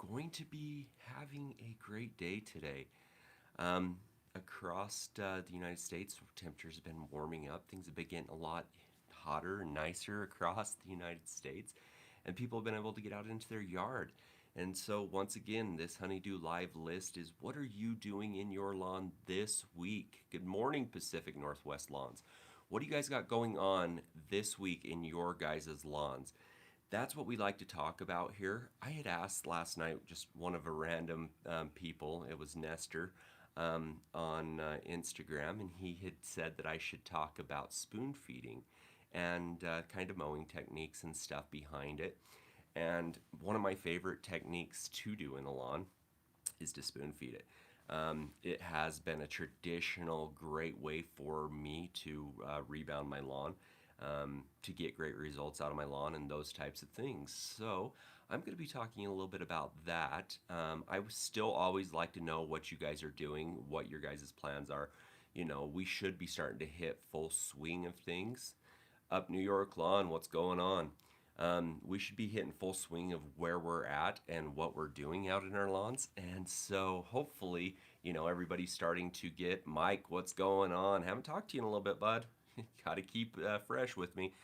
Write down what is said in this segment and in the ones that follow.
going to be having a great day today. Um, Across the United States, temperatures have been warming up. Things have been getting a lot hotter and nicer across the United States, and people have been able to get out into their yard. And so, once again, this Honeydew Live list is what are you doing in your lawn this week? Good morning, Pacific Northwest lawns. What do you guys got going on this week in your guys' lawns? That's what we like to talk about here. I had asked last night just one of a random people, it was Nestor, on Instagram, and he had said that I should talk about spoon feeding and kind of mowing techniques and stuff behind it. And one of my favorite techniques to do in the lawn is to spoon feed it. It has been a traditional great way for me to rebound my lawn, to get great results out of my lawn and those types of things. So I'm going to be talking a little bit about that. I would still always like to know what you guys are doing, what your guys' plans are. You know, we should be starting to hit full swing of things. Up New York lawn, what's going on? We should be hitting full swing of where we're at and what we're doing out in our lawns. And so hopefully, everybody's starting to get Mike, what's going on? Haven't talked to you in a little bit, bud. Got to keep fresh with me.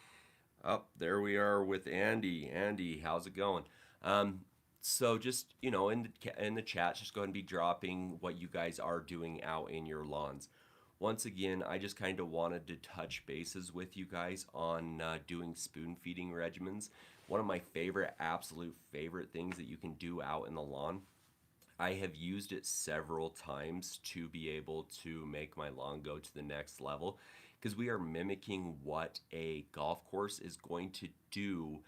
Oh, there we are with Andy. Andy, how's it going? Um, so just in the chat, just go ahead and be dropping what you guys are doing out in your lawns. Once again, I just kind of wanted to touch bases with you guys on doing spoon feeding regimens. One of my favorite, absolute favorite things that you can do out in the lawn. I have used it several times to be able to make my lawn go to the next level because we are mimicking what a golf course is going to do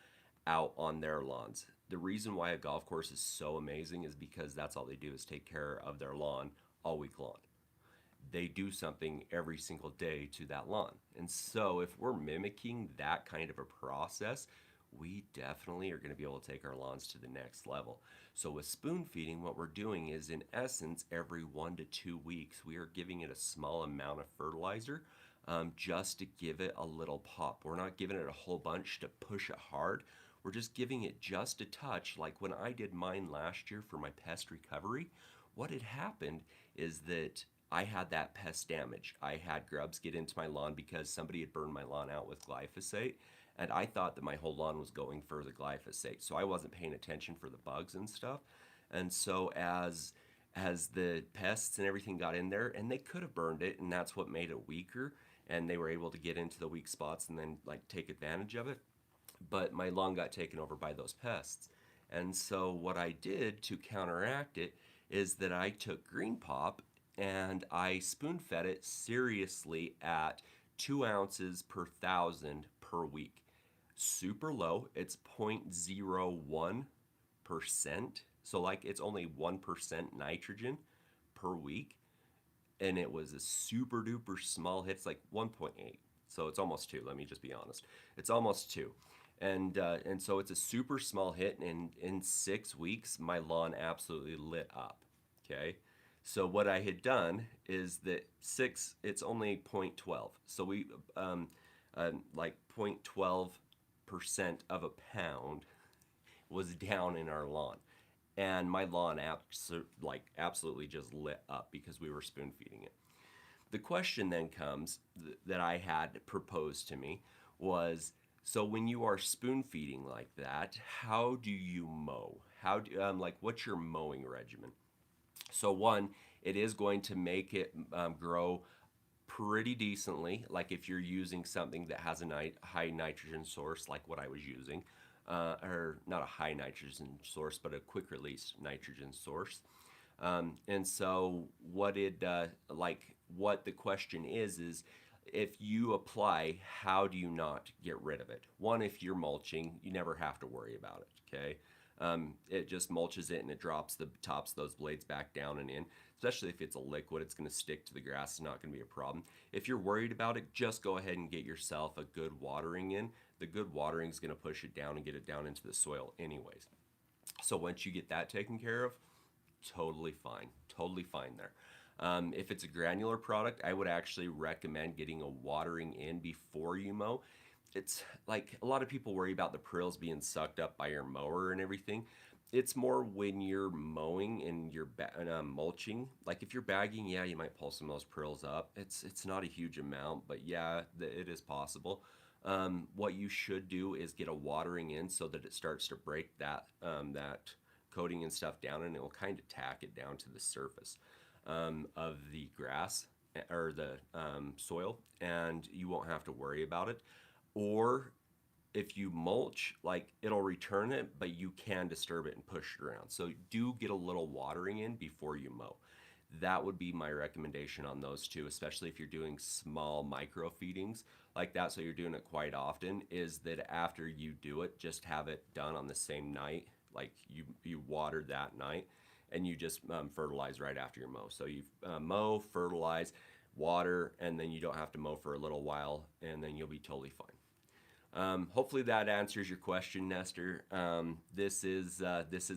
out on their lawns. The reason why a golf course is so amazing is because that's all they do is take care of their lawn all week long. They do something every single day to that lawn. And so if we're mimicking that kind of a process, we definitely are going to be able to take our lawns to the next level. So with spoon feeding, what we're doing is in essence, every 1 to 2 weeks, we are giving it a small amount of fertilizer, just to give it a little pop. We're not giving it a whole bunch to push it hard. We're just giving it just a touch. Like when I did mine last year for my pest recovery, what had happened is that I had that pest damage. I had grubs get into my lawn because somebody had burned my lawn out with glyphosate, and I thought that my whole lawn was going for the glyphosate. So I wasn't paying attention for the bugs and stuff. And so as the pests and everything got in there, and they could have burned it, and that's what made it weaker, and they were able to get into the weak spots and then like take advantage of it. But my lawn got taken over by those pests. And so what I did to counteract it is that I took green pop and I spoon fed it seriously at 2 ounces per thousand per week. Super low, it's 0.01%. So, like, it's only 1% nitrogen per week. And it was a super duper small hit. It's like 1.8. So, it's almost 2. Let me just be honest. It's almost 2. And so it's a super small hit. And in 6 weeks, my lawn absolutely lit up. Okay. So what I had done is that it's only 0.12. So we, like 0.12% of a pound was down in our lawn. And my lawn absolutely just lit up because we were spoon feeding it. The question then comes that I had proposed to me was, so when you are spoon feeding like that, how do you mow? What's your mowing regimen? So one, it is going to make it grow pretty decently. Like if you're using something that has a high nitrogen source, like what I was using, or not a high nitrogen source, but a quick release nitrogen source. And so what the question is if you apply, how do you not get rid of it? One, if you're mulching, you never have to worry about it. Okay. It just mulches it and it drops the tops of those blades back down and in. Especially if it's a liquid, it's going to stick to the grass. It's not going to be a problem. If you're worried about it, just go ahead and get yourself a good watering in. The good watering is going to push it down and get it down into the soil anyways. So once you get that taken care of, totally fine. Totally fine there. If it's a granular product, I would actually recommend getting a watering in before you mow. It's like a lot of people worry about the prills being sucked up by your mower and everything, It's more when you're mowing and you're mulching. Like if you're bagging, yeah, you might pull some of those prills up. It's not a huge amount, but yeah, it is possible. What you should do is get a watering in so that it starts to break that coating and stuff down, and it will kind of tack it down to the surface of the grass or the soil, and you won't have to worry about it. Or if you mulch, like it'll return it, but you can disturb it and push it around. So do get a little watering in before you mow. That would be my recommendation on those two, especially if you're doing small micro feedings like that. So you're doing it quite often. Is that after you do it, just have it done on the same night, like you water that night, and you just fertilize right after your mow. So you mow, fertilize, water, and then you don't have to mow for a little while, and then you'll be totally fine. Hopefully that answers your question, Nestor. This is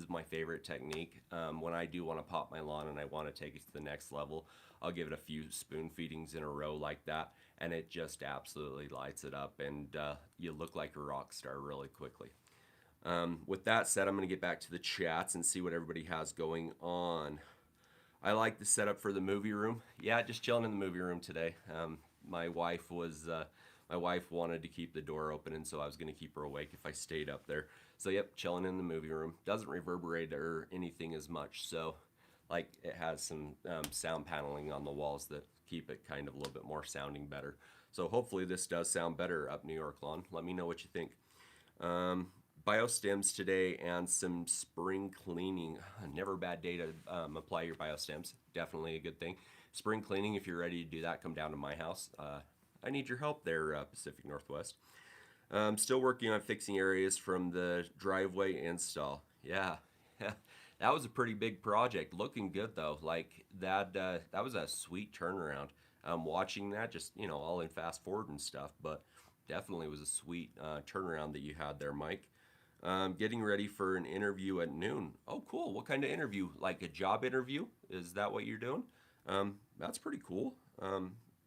my favorite technique. When I do want to pop my lawn and I want to take it to the next level, I'll give it a few spoon feedings in a row like that, and it just absolutely lights it up, and you look like a rock star really quickly. With that said, I'm going to get back to the chats and see what everybody has going on. I like the setup for the movie room. Yeah, just chilling in the movie room today. My wife was my wife wanted to keep the door open, and so I was going to keep her awake if I stayed up there. So yep, chilling in the movie room. Doesn't reverberate or anything as much. So like it has some sound paneling on the walls that keep it kind of a little bit more sounding better. So hopefully this does sound better up New York Lawn. Let me know what you think. Um, Biostems today and some spring cleaning. Never a bad day to apply your biostems. Definitely a good thing. Spring cleaning, if you're ready to do that, come down to my house. I need your help there, Pacific Northwest. Still working on fixing areas from the driveway install. Yeah, that was a pretty big project. Looking good though. Like that was a sweet turnaround. Watching that, just all in fast forward and stuff, but definitely was a sweet turnaround that you had there, Mike. Getting ready for an interview at noon. Oh, cool. What kind of interview? Like a job interview? Is that what you're doing? That's pretty cool.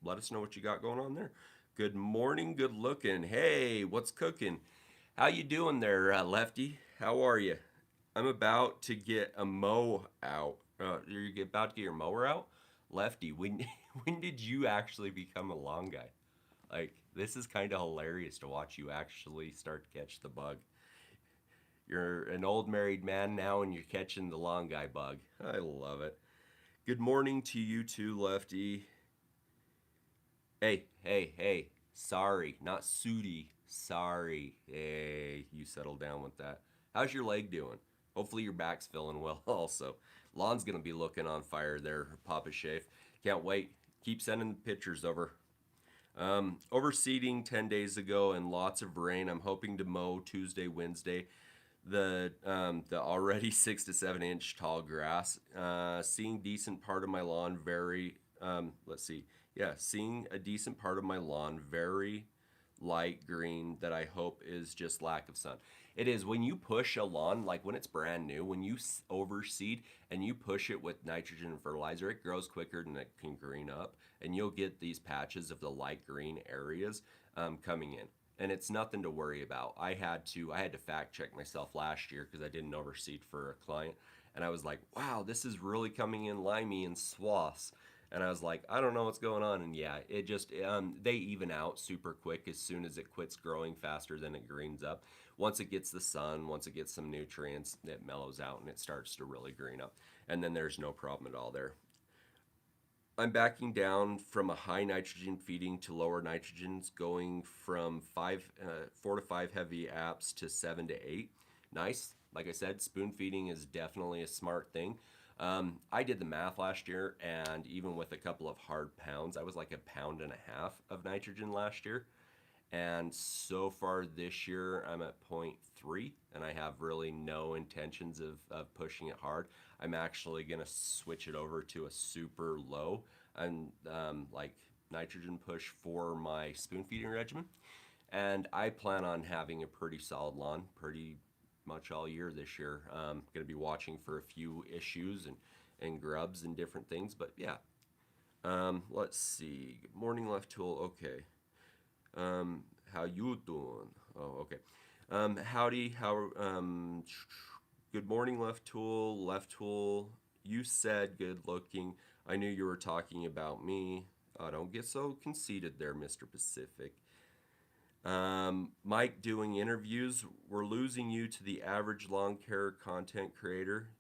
Let us know what you got going on there. Good morning, good looking. Hey, what's cooking? How you doing there, Lefty? How are you? I'm about to get a mow out. You're about to get your mower out? Lefty, when when did you actually become a lawn guy? Like, this is kind of hilarious to watch you actually start to catch the bug. You're an old married man now and you're catching the lawn guy bug. I love it. Good morning to you too, Lefty. Hey, hey, hey. Sorry, not Sooty. Sorry. Hey, you settle down with that. How's your leg doing? Hopefully your back's feeling well also. Lawn's gonna be looking on fire there, Papa Shave. Can't wait. Keep sending the pictures over. Overseeding 10 days ago and lots of rain. I'm hoping to mow Tuesday, Wednesday. The already 6 to 7 inch tall grass. Seeing decent part of my lawn very. Let's see. Yeah, seeing a decent part of my lawn very light green that I hope is just lack of sun. It is when you push a lawn, like when it's brand new, when you overseed and you push it with nitrogen and fertilizer, it grows quicker than it can green up, and you'll get these patches of the light green areas coming in. And it's nothing to worry about. I had to fact check myself last year because I didn't overseed for a client, and I was like, wow, this is really coming in limey in swaths. And I was like, I don't know what's going on. And yeah, it just, they even out super quick as soon as it quits growing faster than it greens up. Once it gets the sun, once it gets some nutrients, it mellows out and it starts to really green up. And then there's no problem at all there. I'm backing down from a high nitrogen feeding to lower nitrogens, going from 4 to 5 heavy apps to 7 to 8. Nice. Like I said, spoon feeding is definitely a smart thing. I did the math last year, and even with a couple of hard pounds, I was like 1.5 pounds of nitrogen last year. And so far this year, I'm at 0.3, and I have really no intentions of pushing it hard. I'm actually going to switch it over to a super low and like nitrogen push for my spoon feeding regimen. And I plan on having a pretty solid lawn pretty much all year this year. Going to be watching for a few issues and grubs and different things, but yeah. Let's see. Good morning, Left Tool. Okay. How you doing? Oh, okay. Howdy. How? Good morning, left tool. Left tool. You said good looking. I knew you were talking about me. Don't get so conceited there, Mr. Pacific. Mike doing interviews. We're losing you to the average lawn care content creator.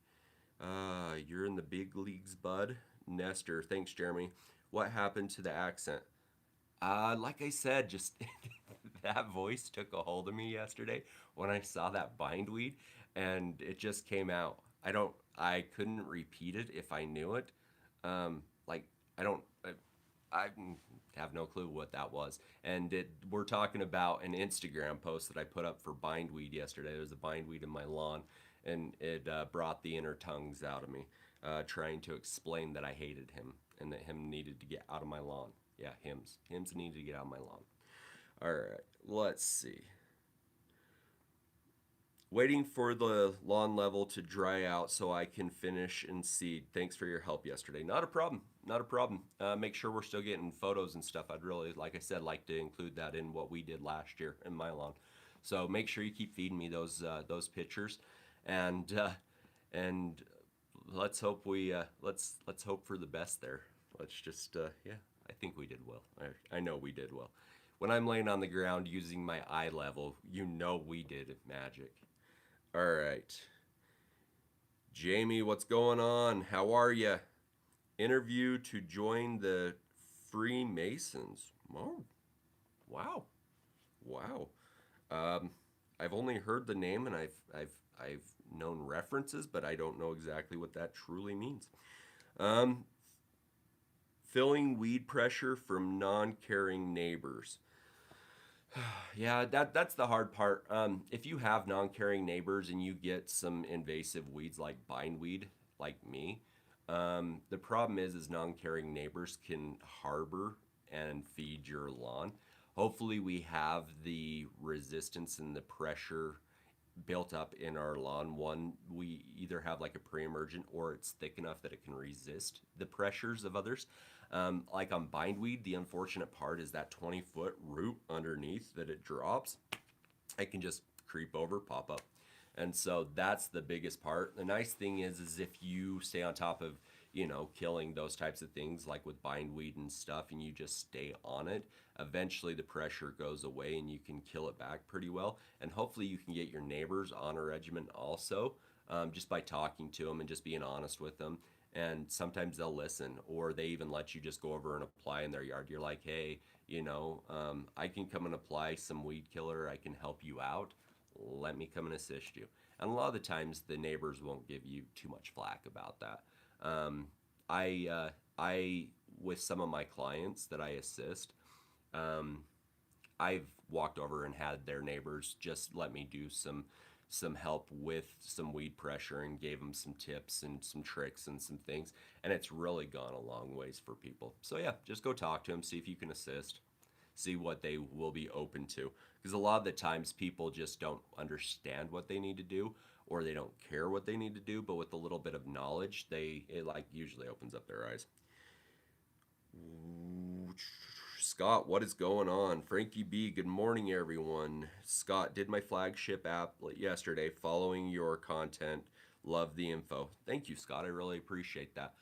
You're in the big leagues, bud. Nestor, thanks, Jeremy. What happened to the accent? Like I said, just that voice took a hold of me yesterday when I saw that bindweed, and it just came out. I couldn't repeat it if I knew it. Like I don't, I have no clue what that was. And we're talking about an Instagram post that I put up for bindweed yesterday. There was a bindweed in my lawn, and it brought the inner tongues out of me, trying to explain that I hated him and that him needed to get out of my lawn. Yeah, hims needed to get out of my lawn. All right, let's see. Waiting for the lawn level to dry out so I can finish and seed. Thanks for your help yesterday. Not a problem. Not a problem. Make sure we're still getting photos and stuff. I'd really, like I said, like to include that in what we did last year in my lawn. So make sure you keep feeding me those pictures, and and let's hope let's hope for the best there. Let's just yeah. I think we did well. I know we did well. When I'm laying on the ground using my eye level, you know we did magic. All right. Jamie, what's going on? How are you? Interview to join the Freemasons. Oh, wow. Wow. Um, I've only heard the name and I've known references, but I don't know exactly what that truly means. Um, Filling weed pressure from non-caring neighbors. Yeah, that's the hard part. If you have non-caring neighbors and you get some invasive weeds like bindweed, like me, the problem is non-caring neighbors can harbor and feed your lawn. Hopefully, we have the resistance and the pressure built up in our lawn. One, we either have like a pre-emergent or it's thick enough that it can resist the pressures of others. Like on bindweed, the unfortunate part is that 20-foot root underneath that it drops. It can just creep over, pop up. And so that's the biggest part. The nice thing is if you stay on top of, killing those types of things like with bindweed and stuff, and you just stay on it, eventually the pressure goes away and you can kill it back pretty well. And hopefully you can get your neighbors on a regimen also, just by talking to them and just being honest with them. And sometimes they'll listen, or they even let you just go over and apply in their yard. You're like, hey, I can come and apply some weed killer. I can help you out. Let me come and assist you. And a lot of the times the neighbors won't give you too much flack about that. Um, I with some of my clients that I assist, um, I've walked over and had their neighbors just let me do some help with some weed pressure and gave them some tips and some tricks and some things, and it's really gone a long ways for people. So yeah, just go talk to them, see if you can assist, see what they will be open to, because a lot of the times people just don't understand what they need to do, or they don't care what they need to do, but with a little bit of knowledge it like usually opens up their eyes. Scott, what is going on? Frankie B, good morning, everyone. Scott, did my flagship app yesterday, following your content. Love the info. Thank you, Scott. I really appreciate that.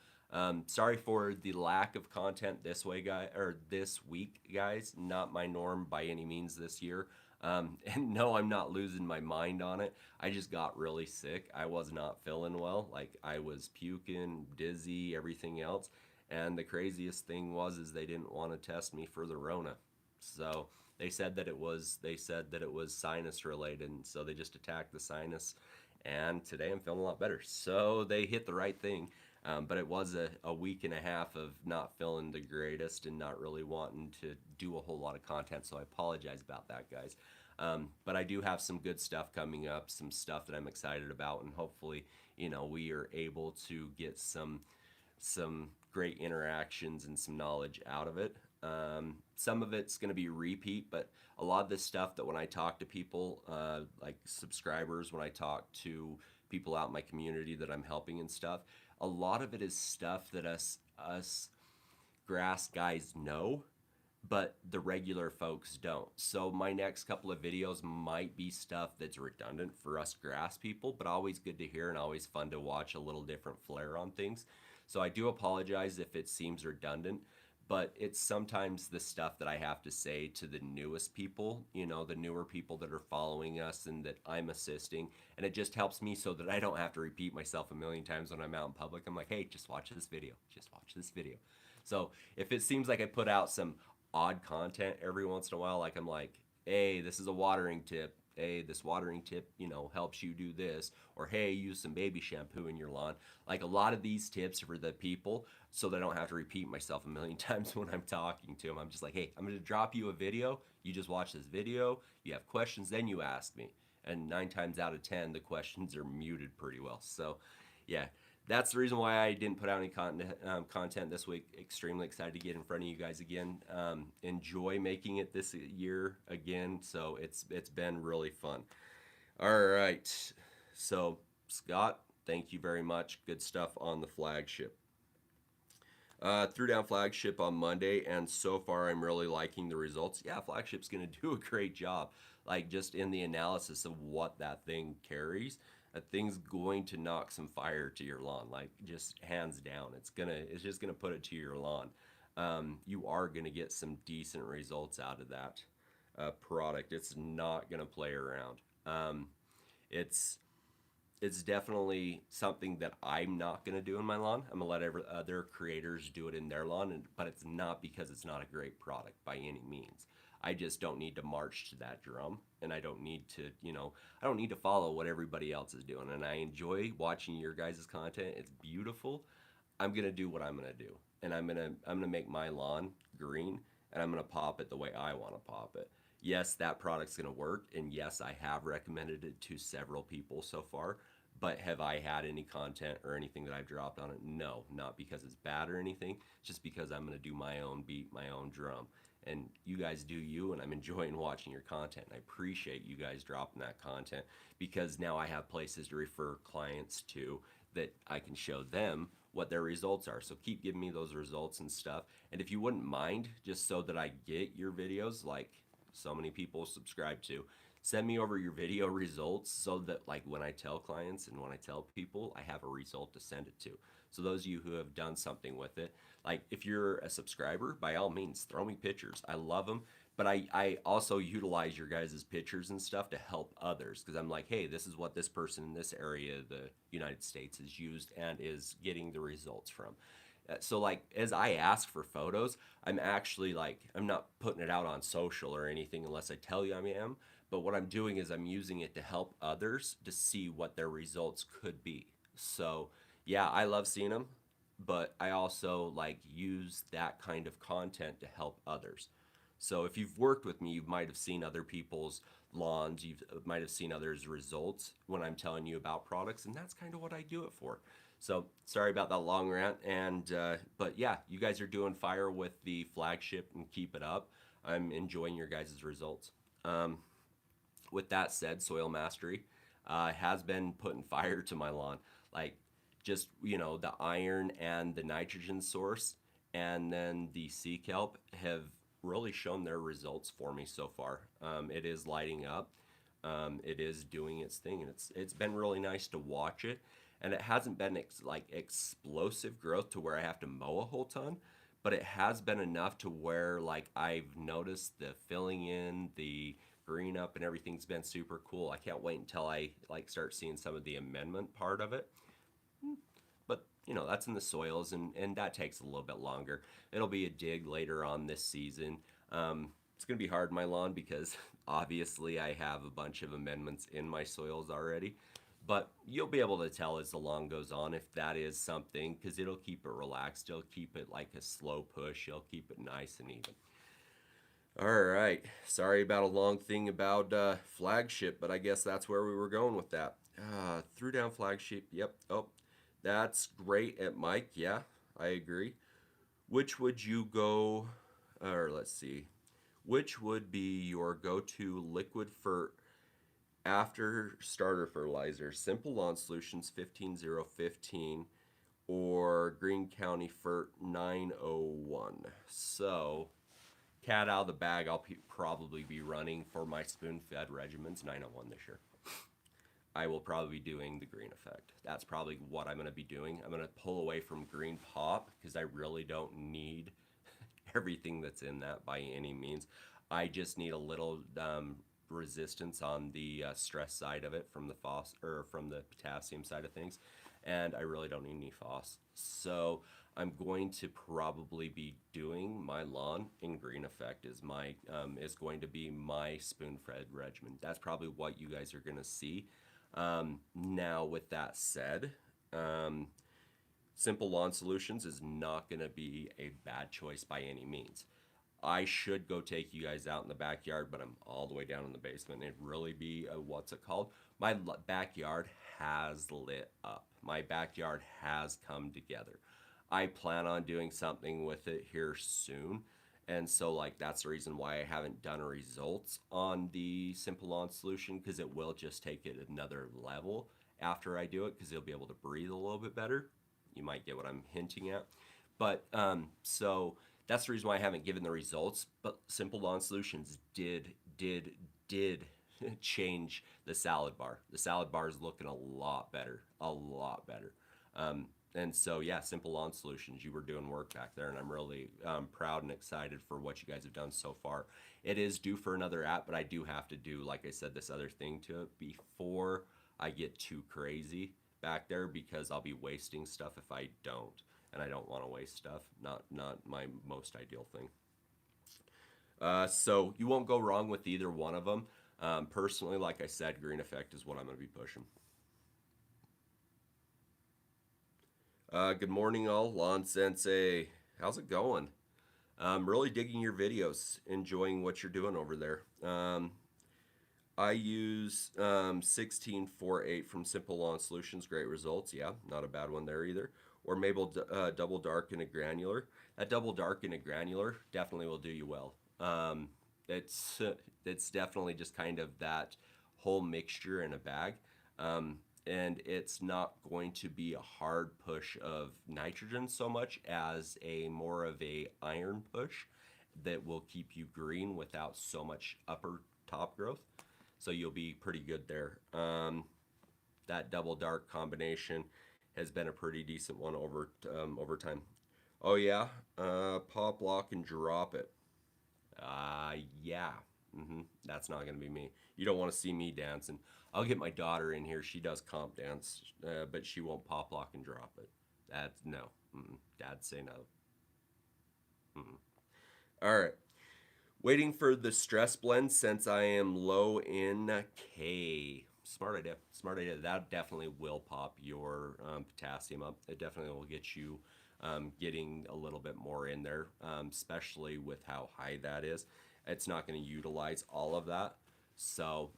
Sorry for the lack of content this week, guys. Not my norm by any means this year. And no, I'm not losing my mind on it. I just got really sick. I was not feeling well. Like I was puking, dizzy, everything else. And the craziest thing is they didn't want to test me for the Rona. So they said that it was sinus related, and so they just attacked the sinus. And today I'm feeling a lot better. So they hit the right thing. But it was a week and a half of not feeling the greatest and not really wanting to do a whole lot of content. So I apologize about that, guys. But I do have some good stuff coming up, some stuff that I'm excited about, and hopefully, we are able to get some great interactions and some knowledge out of it. Some of it's going to be repeat, but a lot of this stuff that when I talk to people, like subscribers, when I talk to people out in my community that I'm helping and stuff, a lot of it is stuff that us grass guys know, but the regular folks don't. So my next couple of videos might be stuff that's redundant for us grass people, but always good to hear and always fun to watch a little different flair on things. So I do apologize if it seems redundant, but it's sometimes the stuff that I have to say to the newest people, the newer people that are following us and that I'm assisting. And it just helps me so that I don't have to repeat myself a million times when I'm out in public. I'm like, hey, just watch this video. Just watch this video. So if it seems like I put out some odd content every once in a while, like I'm like, hey, this is a watering tip. Hey, this watering tip, helps you do this. Or hey, use some baby shampoo in your lawn. Like a lot of these tips are for the people so that I don't have to repeat myself a million times when I'm talking to them. I'm just like, hey, I'm going to drop you a video. You just watch this video. You have questions, then you ask me. And 9 times out of 10, the questions are muted pretty well. So, yeah, that's the reason why I didn't put out any content this week. Extremely excited to get in front of you guys again. Enjoy making it this year again. So it's been really fun. All right. So Scott, thank you very much. Good stuff on the flagship. Threw down flagship on Monday, and so far I'm really liking the results. Yeah, flagship's going to do a great job. Like just in the analysis of what that thing carries, that thing's going to knock some fire to your lawn. Like just hands down, it's just gonna put it to your lawn. You are gonna get some decent results out of that product. It's not gonna play around. It's it's definitely something that I'm not going to do in my lawn. I'm going to let other creators do it in their lawn, but it's not because it's not a great product by any means. I just don't need to march to that drum, and I don't need to, I don't need to follow what everybody else is doing. And I enjoy watching your guys' content. It's beautiful. I'm going to do what I'm going to do, and I'm going to make my lawn green, and I'm going to pop it the way I want to pop it. Yes, that product's going to work, and yes, I have recommended it to several people so far, but have I had any content or anything that I've dropped on it? No, not because it's bad or anything, just because I'm going to do my own beat, my own drum. And you guys do you, and I'm enjoying watching your content. And I appreciate you guys dropping that content because now I have places to refer clients to that I can show them what their results are. So keep giving me those results and stuff. And if you wouldn't mind, just so that I get your videos, like so many people subscribe to, send me over your video results so that like when I tell clients and when I tell people, I have a result to send it to. So those of you who have done something with it, like if you're a subscriber, by all means, throw me pictures. I love them. But I also utilize your guys' pictures and stuff to help others because I'm like, hey, this is what this person in this area of the United States has used and is getting the results from. So like as I ask for photos, I'm actually like I'm not putting it out on social or anything unless I tell you I am. But what I'm doing is I'm using it to help others to see what their results could be. So yeah, I love seeing them, but I also like use that kind of content to help others. So if you've worked with me, you might have seen other people's lawns, you might have seen others' results when I'm telling you about products, and that's kind of what I do it for. So sorry about that long rant, and but yeah, you guys are doing fire with the flagship, and keep it up. I'm enjoying your guys' results. With that said, Soil Mastery has been putting fire to my lawn. Like just the iron and the nitrogen source, and then the sea kelp have really shown their results for me so far. It is lighting up. It is doing its thing, and it's been really nice to watch it. And it hasn't been like explosive growth to where I have to mow a whole ton, but it has been enough to where like I've noticed the filling in, the green up, and everything's been super cool. I can't wait until I like start seeing some of the amendment part of it. But that's in the soils, and that takes a little bit longer. It'll be a dig later on this season. It's gonna be hard in my lawn because obviously I have a bunch of amendments in my soils already. But you'll be able to tell as the lawn goes on if that is something because it'll keep it relaxed. It'll keep it like a slow push. It'll keep it nice and even. All right. Sorry about a long thing about flagship, but I guess that's where we were going with that. Threw down flagship. Yep. Oh, that's great at Mike. Yeah, I agree. Which would you go, or let's see, which would be your go-to liquid for after starter fertilizer? Simple Lawn Solutions 15015 or Green County Fert 901. So cat out of the bag, I'll probably be running for my spoon-fed regimens 901 this year. I will probably be doing the green effect. That's probably what I'm going to be doing. I'm going to pull away from green pop because I really don't need everything that's in that by any means. I just need a little resistance on the stress side of it from the from the potassium side of things, and I really don't need any phos. So I'm going to probably be doing my lawn in green effect is going to be my spoon fed regimen. That's probably what you guys are going to see. Now, with that said, Simple Lawn Solutions is not going to be a bad choice by any means. I should go take you guys out in the backyard, but I'm all the way down in the basement. It'd really be what's it called? My backyard has lit up. My backyard has come together. I plan on doing something with it here soon. And so, like, that's the reason why I haven't done results on the Simple Lawn Solution, because it will just take it another level after I do it, because it'll be able to breathe a little bit better. You might get what I'm hinting at. But so that's the reason why I haven't given the results. But Simple Lawn Solutions did change the salad bar. The salad bar is looking a lot better, a lot better. And so, yeah, Simple Lawn Solutions, you were doing work back there, and I'm really proud and excited for what you guys have done so far. It is due for another app, but I do have to do, like I said, this other thing to it before I get too crazy back there, because I'll be wasting stuff if I don't, and I don't want to waste stuff. Not my most ideal thing. So you won't go wrong with either one of them. Personally, like I said, Green Effect is what I'm going to be pushing. Good morning, all. Lawn Sensei. How's it going? Really digging your videos, enjoying what you're doing over there. I use 1648 from Simple Lawn Solutions. Great results. Yeah, not a bad one there either. Or Mabel Double Dark in a Granular. That Double Dark in a Granular definitely will do you well. It's definitely just kind of that whole mixture in a bag. And it's not going to be a hard push of nitrogen so much as a more of a iron push that will keep you green without so much upper top growth. So you'll be pretty good there. That double dark combination has been a pretty decent one over time. Oh yeah, pop lock and drop it. Yeah. That's not going to be me. You don't want to see me dancing. I'll get my daughter in here. She does comp dance, but she won't pop lock and drop it. That's no. Dad say no. All right. Waiting for the stress blend since I am low in K. Smart idea. Smart idea. That definitely will pop your potassium up. It definitely will get you getting a little bit more in there, especially with how high that is. It's not going to utilize all of that. So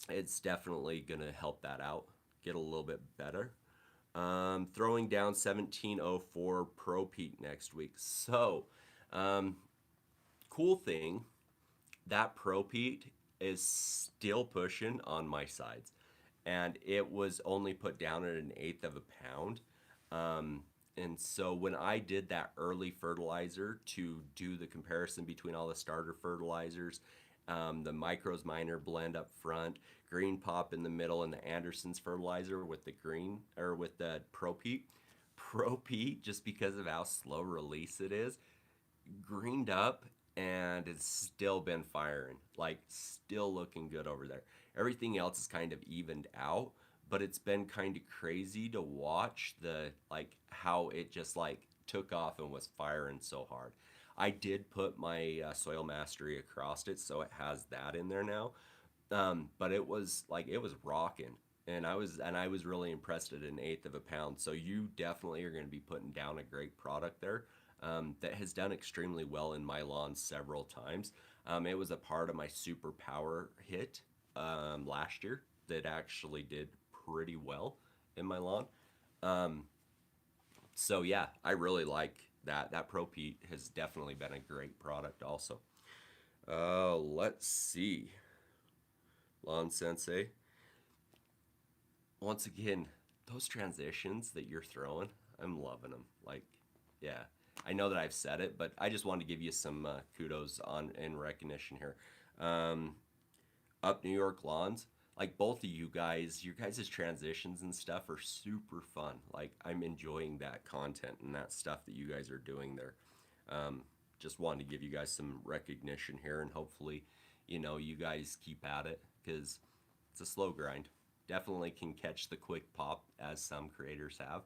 it's definitely going to help that out, get a little bit better. Throwing down 1704 Pro Pete next week. So, cool thing, that Pro Pete is still pushing on my sides. And it was only put down at 1/8 of a pound. And so when I did that early fertilizer to do the comparison between all the starter fertilizers, the Micros Minor blend up front, Green Pop in the middle, and the Anderson's fertilizer with the green or with the Pro Pete, just because of how slow release it is, greened up and it's still been firing, like still looking good over there. Everything else is kind of evened out, but it's been kind of crazy to watch the like how it just like took off and was firing so hard. I did put my soil mastery across it, so it has that in there now. But it was rocking, and I was really impressed at 1/8 of a pound. So you definitely are going to be putting down a great product there that has done extremely well in my lawn several times. It was a part of my super power hit last year that actually did pretty well in my lawn. So yeah, I really like that. That Pro Pete has definitely been a great product also. Let's see. Lawn Sensei. Once again, those transitions that you're throwing, I'm loving them. Like, yeah. I know that I've said it, but I just wanted to give you some kudos on in recognition here. Um, Up New York Lawns, like both of you guys, your guys' transitions and stuff are super fun. Like I'm enjoying that content and that stuff that you guys are doing there. Um, just wanted to give you guys some recognition here, and hopefully, you guys keep at it because it's a slow grind. Definitely can catch the quick pop as some creators have.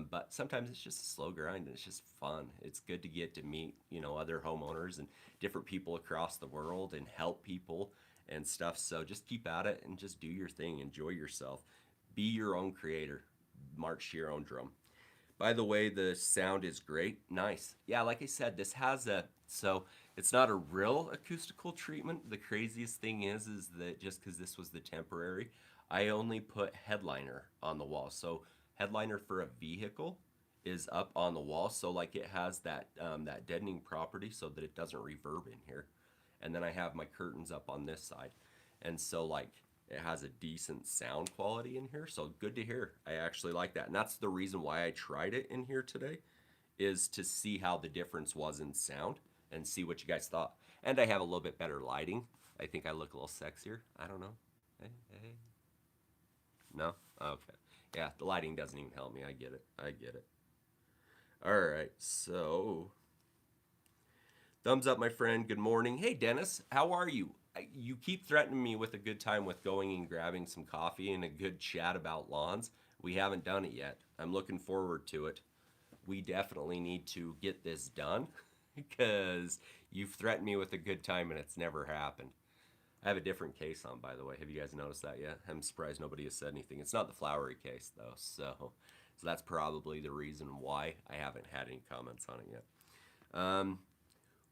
But sometimes it's just a slow grind and it's just fun. It's good to get to meet, other homeowners and different people across the world and help people and stuff. So just keep at it and just do your thing. Enjoy yourself. Be your own creator. March to your own drum. By the way, the sound is great. Nice. Yeah, like I said, this has so it's not a real acoustical treatment. The craziest thing is that just because this was the temporary, I only put headliner on the wall. So headliner for a vehicle is up on the wall. So like it has that deadening property so that it doesn't reverb in here. And then I have my curtains up on this side. And so like it has a decent sound quality in here, so good to hear. I actually like that. And that's the reason why I tried it in here today, is to see how the difference was in sound and see what you guys thought. And I have a little bit better lighting. I think I look a little sexier. I don't know. Hey, hey. No? Okay. Yeah, the lighting doesn't even help me. I get it. I get it. All right, so thumbs up, my friend. Good morning. Hey, Dennis, how are you? You keep threatening me with a good time with going and grabbing some coffee and a good chat about lawns. We haven't done it yet. I'm looking forward to it. We definitely need to get this done because you've threatened me with a good time and it's never happened. I have a different case on, by the way. Have you guys noticed that yet? I'm surprised nobody has said anything. It's not the flowery case, though, so that's probably the reason why I haven't had any comments on it yet.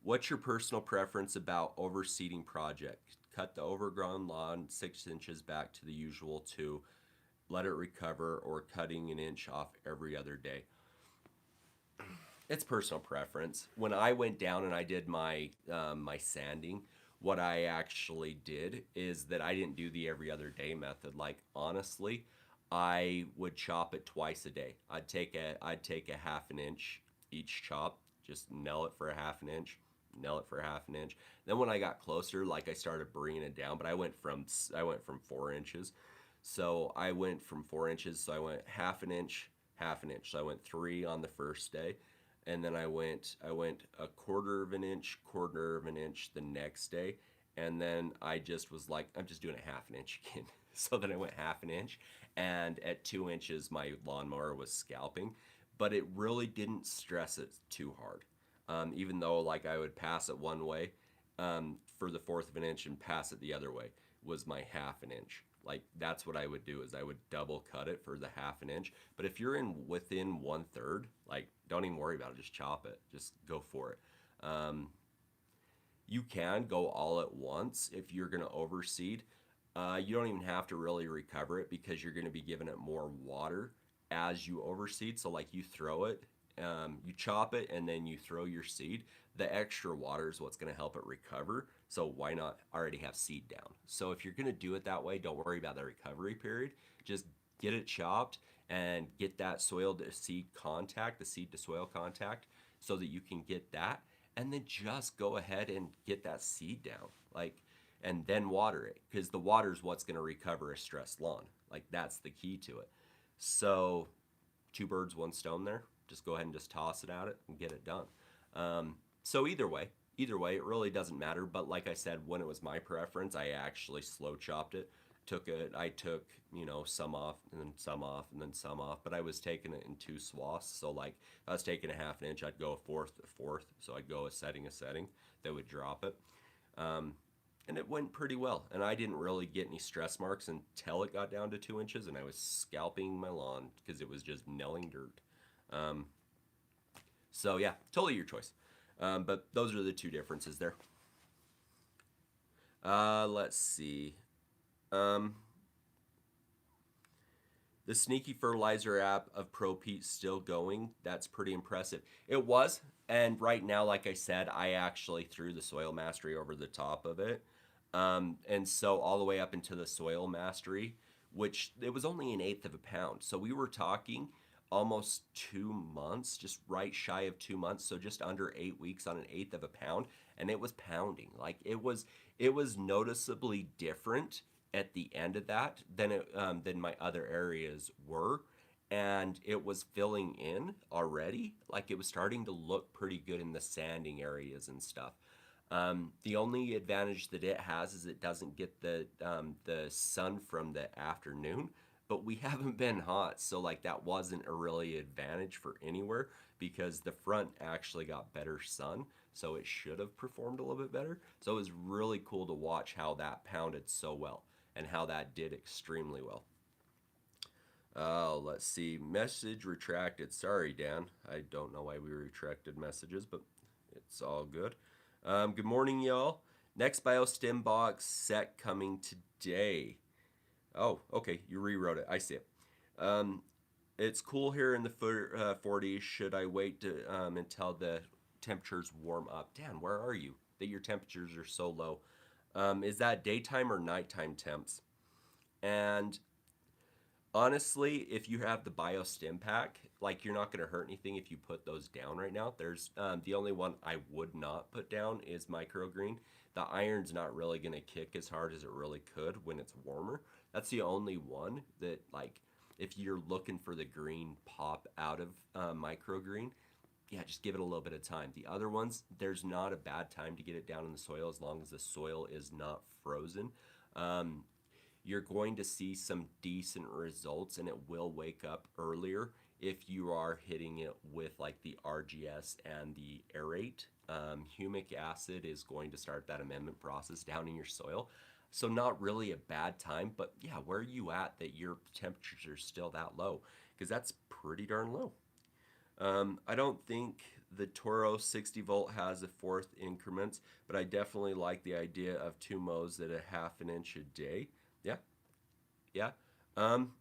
What's your personal preference about overseeding project? Cut the overgrown lawn 6 inches back to the usual 2, let it recover, or cutting an inch off every other day? It's personal preference. When I went down and I did my sanding, what I actually did is that I didn't do the every other day method. Like honestly, I would chop it twice a day. I'd take a half an inch each chop, just nail it for a half an inch, nail it for a half an inch. Then when I got closer, like I started bringing it down, but I went from 4 inches. So I went from 4 inches. So I went half an inch, half an inch. So I went 3 on the first day, and then I went a quarter of an inch the next day, and then I just was like, I'm just doing a half an inch again. So then I went half an inch, and at 2 inches my lawnmower was scalping, but it really didn't stress it too hard. Even though like I would pass it one way for the fourth of an inch and pass it the other way was my half an inch. Like that's what I would do, is I would double cut it for the half an inch. But if you're in within 1/3, like don't even worry about it. Just chop it. Just go for it. Um, you can go all at once if you're going to overseed. You don't even have to really recover it because you're going to be giving it more water as you overseed. So like you throw it, you chop it, and then you throw your seed. The extra water is what's going to help it recover. So why not already have seed down? So if you're going to do it that way, don't worry about the recovery period. Just get it chopped and get that soil to seed contact, the seed to soil contact, so that you can get that, and then just go ahead and get that seed down. Like, and then water it, because the water is what's going to recover a stressed lawn. Like that's the key to it. So, two birds, one stone there. Just go ahead and just toss it at it and get it done. So either way, it really doesn't matter. But like I said, when it was my preference, I actually slow chopped it. I took some off and then some off and then some off. But I was taking it in 2 swaths. So like I was taking a half an inch, I'd go a fourth. So I'd go a setting. That would drop it. And it went pretty well. And I didn't really get any stress marks until it got down to 2 inches, and I was scalping my lawn because it was just nailing dirt. Um, so yeah, totally your choice. But those are the two differences there. Let's see. Um, the Sneaky Fertilizer app of Pro Pete still going. That's pretty impressive. It was, and right now, like I said, I actually threw the Soil Mastery over the top of it. And so all the way up into the Soil Mastery, which it was only 1/8 of a pound. So we were talking almost 2 months, just right shy of 2 months, so just under 8 weeks on an eighth of a pound, and it was pounding. Like it was noticeably different at the end of that than my other areas were, and it was filling in already. Like it was starting to look pretty good in the sanding areas and stuff. The only advantage that it has is it doesn't get the sun from the afternoon, but we haven't been hot, so like that wasn't a really advantage for anywhere because the front actually got better sun, so it should have performed a little bit better. So it was really cool to watch how that pounded so well and how that did extremely well. Let's see. Message retracted. Sorry, Dan. I don't know why we retracted messages, but it's all good. Good morning, y'all. Next biostim box set coming today. Oh, okay. You rewrote it. I see it. It's cool here in the 40s. Should I wait until the temperatures warm up? Dan, where are you? That your temperatures are so low. Is that daytime or nighttime temps? And honestly, if you have the biostim pack, like you're not going to hurt anything if you put those down right now. There's the only one I would not put down is microgreen. The iron's not really going to kick as hard as it really could when it's warmer. That's the only one that, like, if you're looking for the green pop out of microgreen, yeah, just give it a little bit of time. The other ones, there's not a bad time to get it down in the soil as long as the soil is not frozen. Um, you're going to see some decent results, and it will wake up earlier if you are hitting it with like the RGS and the aerate. Humic acid is going to start that amendment process down in your soil. So not really a bad time, but yeah, where are you at that your temperatures are still that low? Because that's pretty darn low. I don't think the Toro 60 volt has a fourth increments, but I definitely like the idea of two mows at a half an inch a day. Yeah, yeah. Um,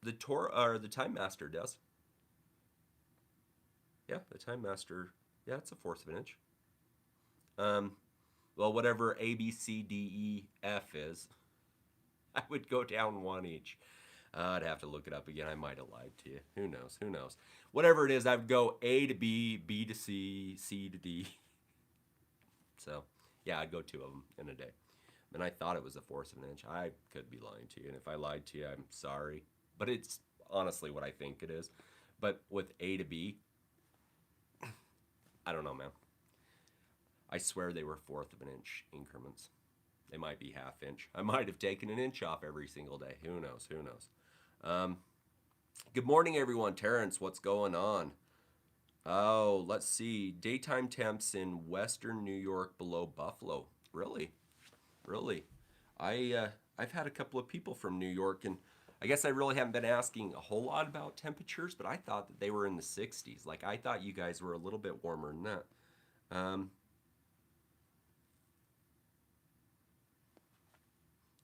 the Toro or the Time Master does. Yeah, the Time Master. Yeah, it's a fourth of an inch. Um, well, whatever A, B, C, D, E, F is, I would go down one each. I'd have to look it up again. I might have lied to you. Who knows? Who knows? Whatever it is, I'd go A to B, B to C, C to D. So, yeah, I'd go two of them in a day. And I thought it was a fourth of an inch. I could be lying to you. And if I lied to you, I'm sorry. But it's honestly what I think it is. But with A to B, I don't know, man. I swear they were fourth of an inch increments. They might be half inch. I might have taken an inch off every single day. Who knows? Who knows? Um, Good morning, everyone. Terrence, what's going on? Oh, let's see. Daytime temps in western New York below Buffalo. Really? Really? I've had a couple of people from New York, and I guess I really haven't been asking a whole lot about temperatures, but I thought that they were in the 60s. Like I thought you guys were a little bit warmer than that. Um,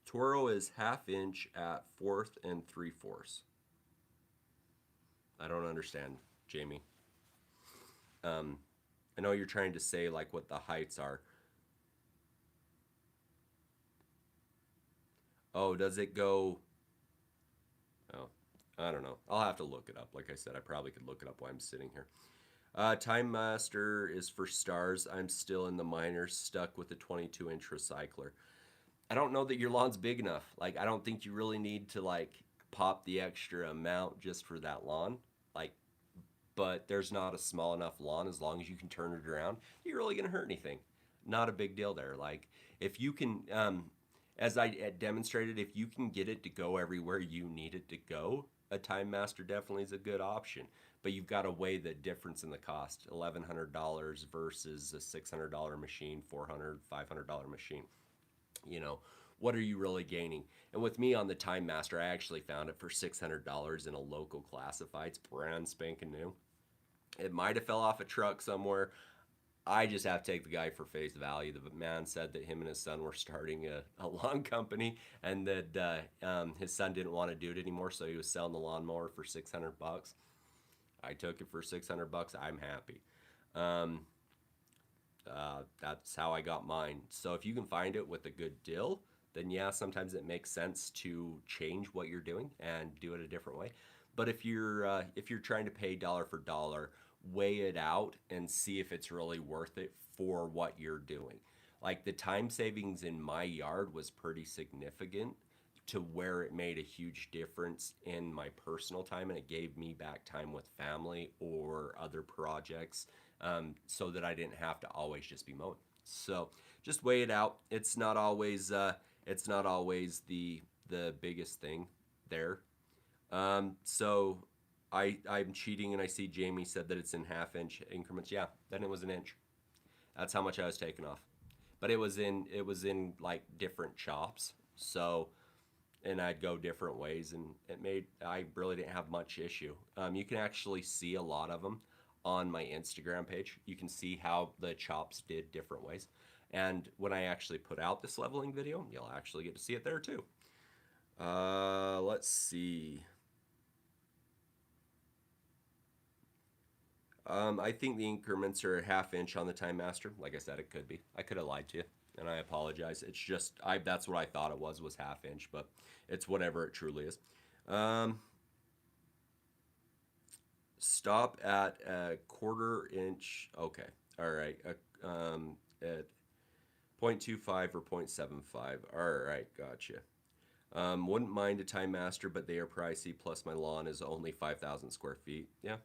Toro is half inch at fourth and three fourths. I don't understand, Jamie. Um, I know you're trying to say like what the heights are. Oh, does it go? Oh, I don't know. I'll have to look it up. Like I said, I probably could look it up while I'm sitting here. Time Master is for stars. I'm still in the minors, stuck with the 22-inch recycler. I don't know that your lawn's big enough. Like, I don't think you really need to like pop the extra amount just for that lawn. Like, but there's not a small enough lawn as long as you can turn it around. You're really gonna hurt anything. Not a big deal there. Like, if you can, as I demonstrated, if you can get it to go everywhere you need it to go, a Time Master definitely is a good option. But you've got to weigh the difference in the cost: $1,100 versus a $600 machine, $400, $500 machine. You know, what are you really gaining? And with me on the Time Master, I actually found it for $600 in a local classified. It's brand spanking new. It might have fell off a truck somewhere. I just have to take the guy for face value. The man said that him and his son were starting a lawn company, and that his son didn't want to do it anymore, so he was selling the lawnmower for $600. I took it for $600. I'm happy. Um, that's how I got mine. So if you can find it with a good deal, then yeah, sometimes it makes sense to change what you're doing and do it a different way. But if you're trying to pay dollar for dollar, weigh it out and see if it's really worth it for what you're doing. Like the time savings in my yard was pretty significant to where it made a huge difference in my personal time, and it gave me back time with family or other projects, so that I didn't have to always just be mowing. So just weigh it out. It's not always the biggest thing there. So I'm cheating, and I see Jamie said that it's in half-inch increments. Yeah, then it was an inch. That's how much I was taking off. But it was in like different chops. So, and I'd go different ways, and I really didn't have much issue. You can actually see a lot of them on my Instagram page. You can see how the chops did different ways. And when I actually put out this leveling video, you'll actually get to see it there too. Let's see. I think the increments are a half inch on the Time Master. Like I said, it could be. I could have lied to you, and I apologize. It's just that's what I thought it was half inch, but it's whatever it truly is. Um, Stop at a quarter inch. Okay, all right. At 0.25 or 0.75. All right, gotcha. Wouldn't mind a Time Master, but they are pricey. Plus, my lawn is only 5,000 square feet. Yeah,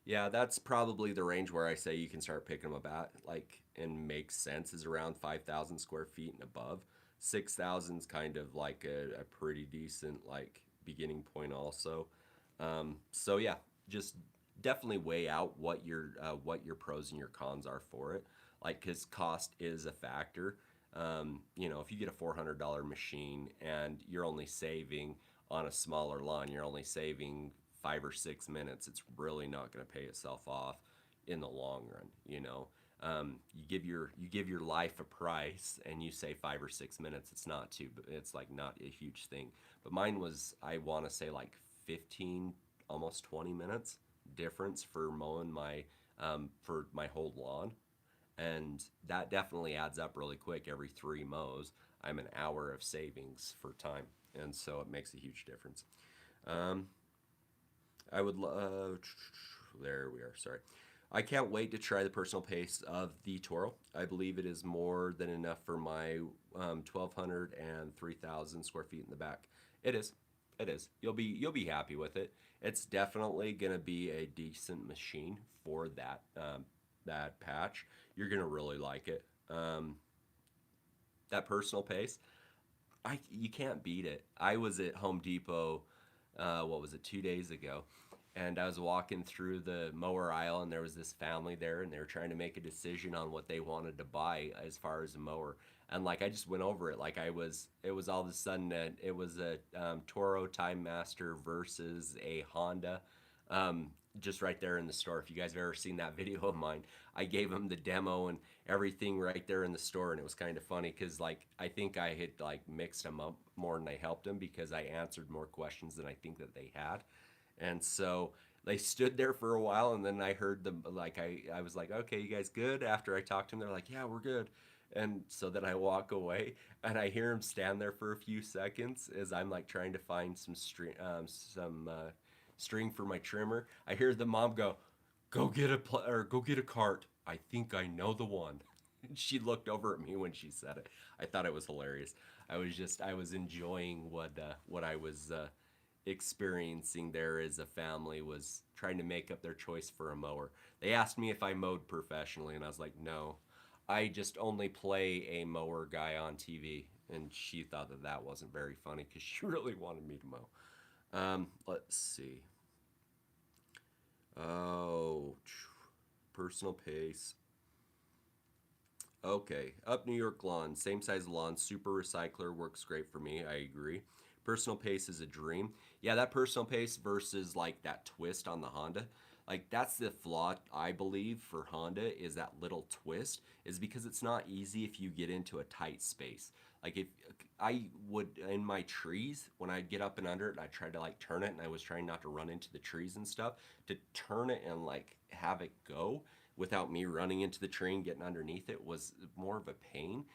yeah, that's probably the range where I say you can start picking them up at, like, and makes sense is around 5,000 square feet and above. 6,000 is kind of like a pretty decent, like, beginning point also. So yeah, just definitely weigh out what your pros and your cons are for it. Like, because cost is a factor. If you get a $400 machine and you're only saving on a smaller lawn, you're only saving 5 or 6 minutes. It's really not going to pay itself off in the long run. You give your life a price, and you say 5 or 6 minutes. It's not too, it's like not a huge thing. But mine was, I want to say, like 15, almost 20 minutes difference for mowing for my whole lawn, and that definitely adds up really quick. Every 3 mows, I'm an hour of savings for time, and so it makes a huge difference. Um, I would. There we are. Sorry. I can't wait to try the personal pace of the Toro. I believe it is more than enough for my 1,200 and 3,000 square feet in the back. It is. It is. You'll be happy with it. It's definitely gonna be a decent machine for that patch. You're gonna really like it. That personal pace, you can't beat it. I was at Home Depot, what was it, 2 days ago, and I was walking through the mower aisle, and there was this family there, and they were trying to make a decision on what they wanted to buy as far as a mower. And like I just went over it, like it was all of a sudden it was a Toro Time Master versus a Honda. Just right there in the store. If you guys have ever seen that video of mine, I gave them the demo and everything right there in the store, and it was kind of funny because like I think I had like mixed them up more than I helped them because I answered more questions than I think that they had, and so they stood there for a while, and then I heard them like I was like, okay, you guys good? After I talked to them, they're like, yeah, we're good. And so then I walk away, and I hear him stand there for a few seconds as I'm like trying to find some string for my trimmer. I hear the mom go, go get a cart. I think I know the one." She looked over at me when she said it. I thought it was hilarious. I was enjoying what I was experiencing there as a family was trying to make up their choice for a mower. They asked me if I mowed professionally, and I was like, no, I just only play a mower guy on TV. And she thought that that wasn't very funny because she really wanted me to mow. Let's see. Oh, personal pace. Okay, up New York lawn, same size lawn, super recycler works great for me. I agree. Personal pace is a dream. Yeah, that personal pace versus like that twist on the Honda. Like that's the flaw I believe for Honda is that little twist is because it's not easy if you get into a tight space. Like if I would in my trees when I'd get up and under it and I tried to like turn it and I was trying not to run into the trees and stuff to turn it and like have it go without me running into the tree and getting underneath it was more of a pain.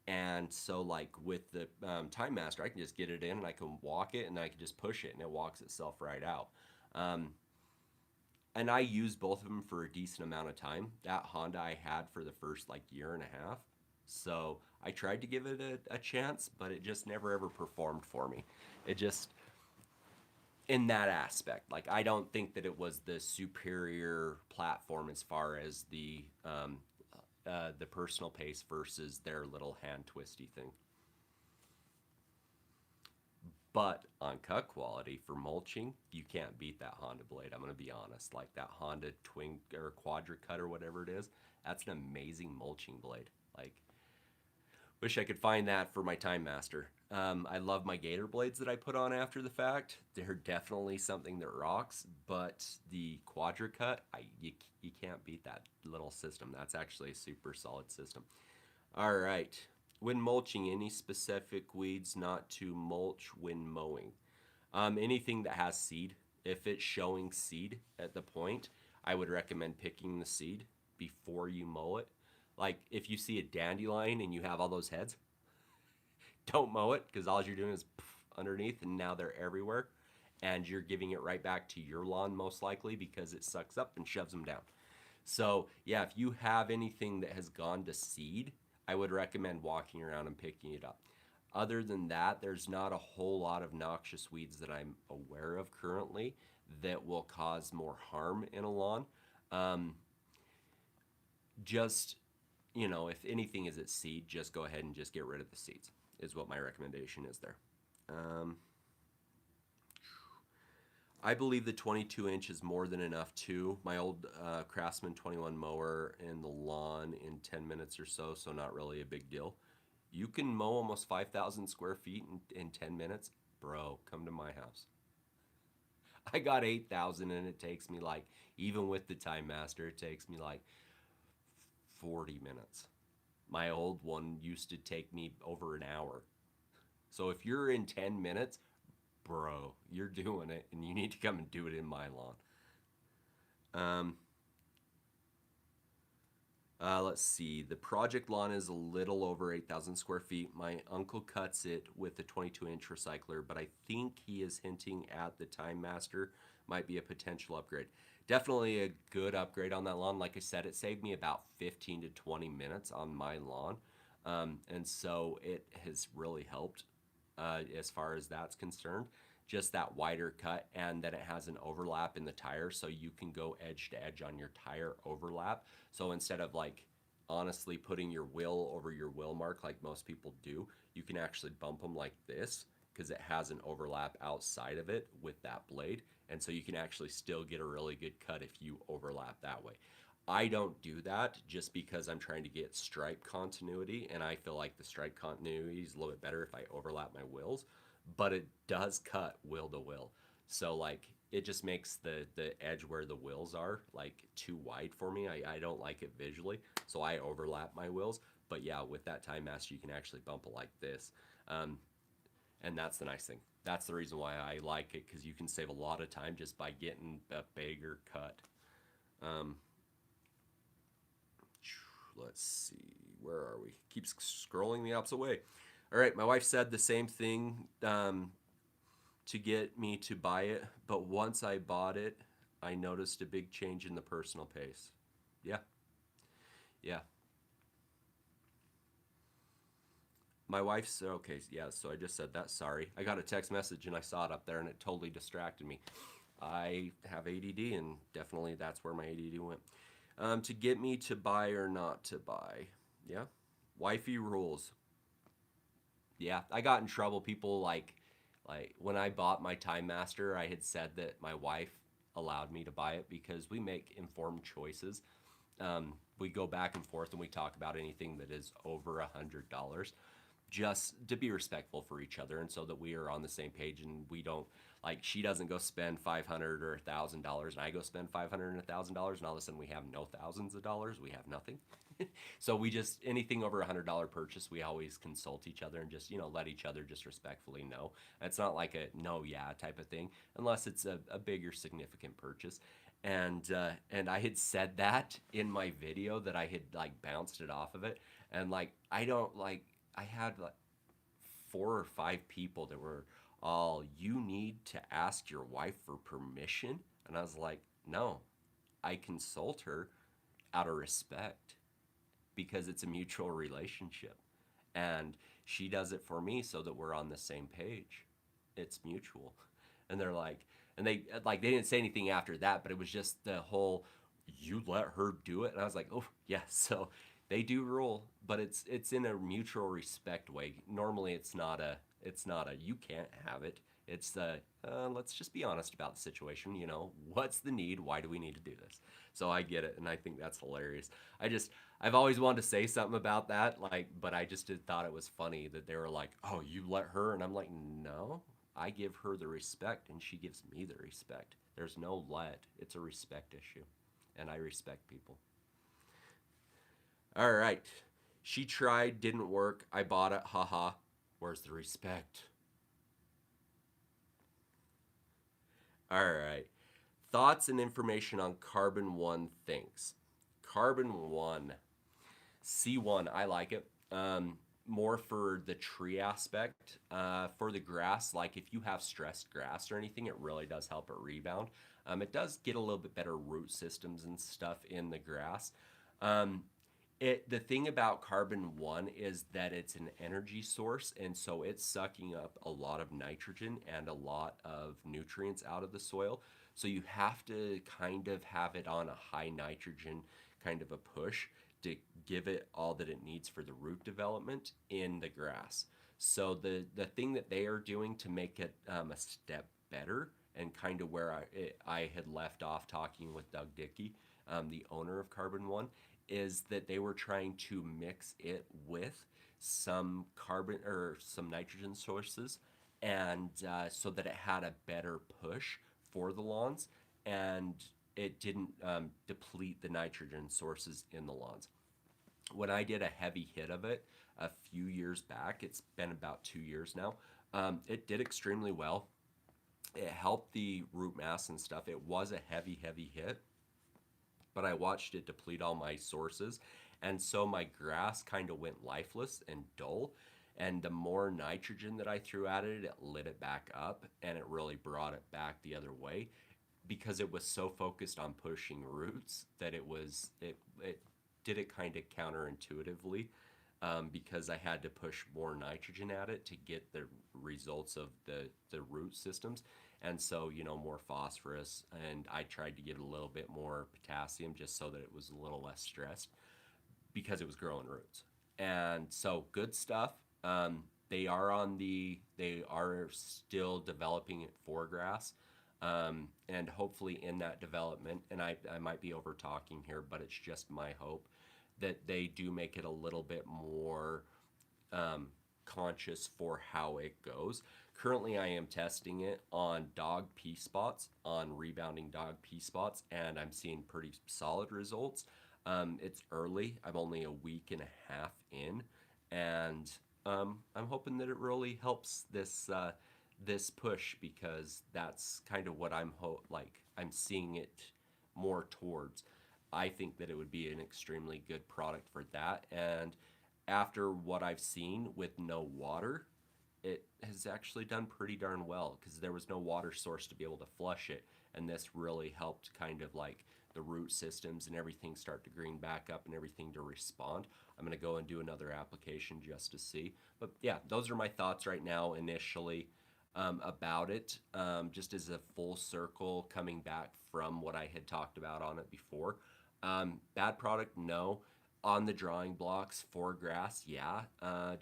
And so, like with the Time Master, I can just get it in and I can walk it and I can just push it and it walks itself right out. Um, and I used both of them for a decent amount of time. That Honda I had for the first like year and a half. So I tried to give it a chance, but it just never ever performed for me. It just, in that aspect, like I don't think that it was the superior platform as far as the personal pace versus their little hand twisty thing. But on cut quality for mulching, you can't beat that Honda blade. I'm gonna be honest. Like that Honda Twin or Quadra Cut or whatever it is, that's an amazing mulching blade. Like, wish I could find that for my Time Master. I love my Gator blades that I put on after the fact. They're definitely something that rocks. But the Quadra Cut, you can't beat that little system. That's actually a super solid system. All right. When mulching, any specific weeds not to mulch when mowing? Anything that has seed. If it's showing seed at the point, I would recommend picking the seed before you mow it. Like if you see a dandelion and you have all those heads, don't mow it because all you're doing is underneath and now they're everywhere. And you're giving it right back to your lawn most likely because it sucks up and shoves them down. So, yeah, if you have anything that has gone to seed, I would recommend walking around and picking it up. Other than that, there's not a whole lot of noxious weeds that I'm aware of currently that will cause more harm in a lawn. Um, just, if anything is at seed, just go ahead and just get rid of the seeds, is what my recommendation is there. Um, I believe the 22-inch is more than enough too. My old Craftsman 21 mower in the lawn in 10 minutes or so, so not really a big deal. You can mow almost 5,000 square feet in 10 minutes. Bro, come to my house. I got 8,000 and it takes me like, even with the Time Master, it takes me like 40 minutes. My old one used to take me over an hour. So if you're in 10 minutes, bro, you're doing it and you need to come and do it in my lawn. Um, let's see. The project lawn is a little over 8,000 square feet. My uncle cuts it with a 22-inch recycler, but I think he is hinting at the Time Master might be a potential upgrade. Definitely a good upgrade on that lawn. Like I said, it saved me about 15 to 20 minutes on my lawn. And so it has really helped as far as that's concerned. Just that wider cut, and then it has an overlap in the tire, so you can go edge to edge on your tire overlap. So instead of like honestly putting your wheel over your wheel mark like most people do, you can actually bump them like this because it has an overlap outside of it with that blade. And so you can actually still get a really good cut if you overlap that way. I don't do that just because I'm trying to get stripe continuity, and I feel like the stripe continuity is a little bit better if I overlap my wheels, but it does cut wheel to wheel. So like it just makes the edge where the wheels are like too wide for me. I don't like it visually, so I overlap my wheels. But yeah, with that Time Master, you can actually bump it like this. And that's the nice thing. That's the reason why I like it, because you can save a lot of time just by getting a bigger cut. Um, let's see, where are we? Keeps scrolling the opposite way. All right, my wife said the same thing to get me to buy it, but once I bought it, I noticed a big change in the personal pace. Yeah, yeah. My wife said, okay, yeah, so I just said that. Sorry. I got a text message and I saw it up there and it totally distracted me. I have ADD, and definitely that's where my ADD went. To get me to buy or not to buy. Yeah. Wifey rules. Yeah, I got in trouble. People like when I bought my Time Master, I had said that my wife allowed me to buy it because we make informed choices. We go back and forth and we talk about anything that is over $100, just to be respectful for each other, and so that we are on the same page and we don't, like, she doesn't go spend $500 or $1,000 and I go spend $500 and $1,000 and all of a sudden we have no thousands of dollars, we have nothing. So we just, anything over $100 purchase, we always consult each other and just, let each other just respectfully know. It's not like a no, yeah type of thing, unless it's a bigger significant purchase. And I had said that in my video that I had like bounced it off of it, and like I don't like I had like 4 or 5 people that were all, you need to ask your wife for permission. And I was like, no, I consult her out of respect because it's a mutual relationship. And she does it for me so that we're on the same page. It's mutual. And they're like, and they didn't say anything after that, but it was just the whole, you let her do it. And I was like, oh yeah. So they do rule, but it's in a mutual respect way. Normally it's not a you can't have it. It's let's just be honest about the situation. What's the need? Why do we need to do this? So I get it, and I think that's hilarious. I've always wanted to say something about that, like, but I just thought it was funny that they were like, "Oh, you let her," and I'm like, "No, I give her the respect, and she gives me the respect. There's no let. It's a respect issue, and I respect people." All right, she tried, didn't work. I bought it. Haha. Where's the respect? All right. Thoughts and information on Carbon One thinks. Carbon One. C1, I like it. More for the tree aspect. For the grass, like if you have stressed grass or anything, it really does help it rebound. It does get a little bit better root systems and stuff in the grass. Um, the thing about carbon one is that it's an energy source, and so it's sucking up a lot of nitrogen and a lot of nutrients out of the soil. So you have to kind of have it on a high nitrogen kind of a push to give it all that it needs for the root development in the grass. So the thing that they are doing to make it a step better, and kind of where I had left off talking with Doug Dickey, the owner of Carbon One, is that they were trying to mix it with some carbon or some nitrogen sources, and so that it had a better push for the lawns, and it didn't deplete the nitrogen sources in the lawns. When I did a heavy hit of it a few years back, it's been about 2 years now, it did extremely well. It helped the root mass and stuff. It was a heavy, heavy hit, but I watched it deplete all my sources. And so my grass kind of went lifeless and dull. And the more nitrogen that I threw at it, it lit it back up, and it really brought it back the other way because it was so focused on pushing roots that it did it kind of counterintuitively, because I had to push more nitrogen at it to get the results of the root systems. And so, more phosphorus, and I tried to give it a little bit more potassium just so that it was a little less stressed because it was growing roots. And so, good stuff. They are still developing it for grass. And hopefully in that development, and I might be over talking here, but it's just my hope that they do make it a little bit more conscious for how it goes. Currently, I am testing it on dog pea spots, on rebounding dog pea spots, and I'm seeing pretty solid results. It's early. I'm only a week and a half in, and I'm hoping that it really helps this push, because that's kind of what I'm seeing it more towards. I think that it would be an extremely good product for that. And after what I've seen with no water, it has actually done pretty darn well because there was no water source to be able to flush it. And this really helped kind of like the root systems and everything start to green back up and everything to respond. I'm going to go and do another application just to see. But yeah, those are my thoughts right now initially about it, just as a full circle coming back from what I had talked about on it before. Bad product, no. On the drawing blocks for grass, yeah.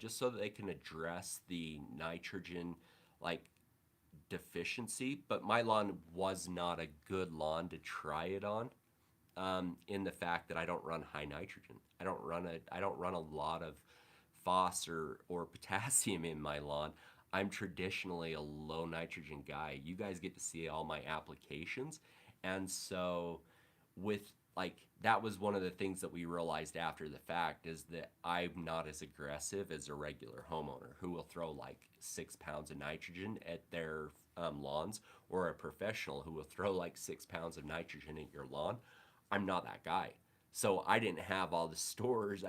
Just so that they can address the nitrogen like deficiency. But my lawn was not a good lawn to try it on. In the fact that I don't run high nitrogen. I don't run a lot of phos or potassium in my lawn. I'm traditionally a low nitrogen guy. You guys get to see all my applications. And so with like that was one of the things that we realized after the fact, is that I'm not as aggressive as a regular homeowner who will throw like 6 pounds of nitrogen at their lawns, or a professional who will throw like 6 pounds of nitrogen at your lawn. I'm not that guy. So I didn't have all the stores.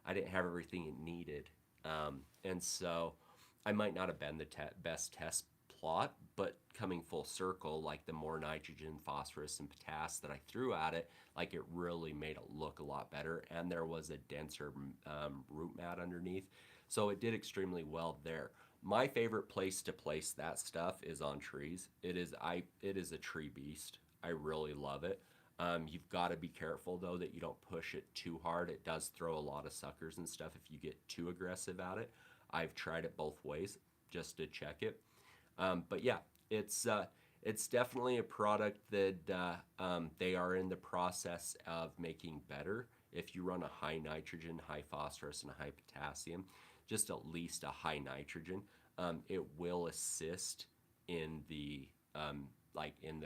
I didn't have everything it needed. And so I might not have been the best test plot, but coming full circle, like the more nitrogen, phosphorus, and potass that I threw at it, like it really made it look a lot better. And there was a denser root mat underneath. So it did extremely well there. My favorite place to place that stuff is on trees. It is a tree beast. I really love it. You've got to be careful though that you don't push it too hard. It does throw a lot of suckers and stuff if you get too aggressive at it. I've tried it both ways just to check it. But yeah, it's definitely a product that they are in the process of making better. If you run a high nitrogen, high phosphorus, and a high potassium, just at least a high nitrogen, it will assist in the in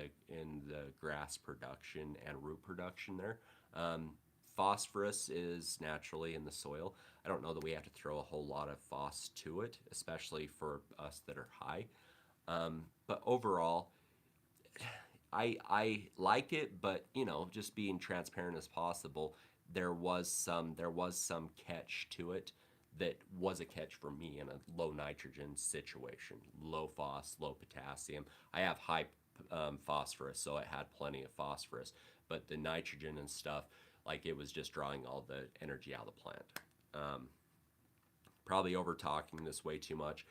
the grass production and root production there. Phosphorus is naturally in the soil. I don't know that we have to throw a whole lot of phos to it, especially for us that are high. But overall, I like it, but you know, just being transparent as possible, there was some catch to it that was a catch for me in a low nitrogen situation, low phos, low potassium. I have high phosphorus, so it had plenty of phosphorus, but the nitrogen and stuff, like it was just drawing all the energy out of the plant. Um, Probably over talking this way too much.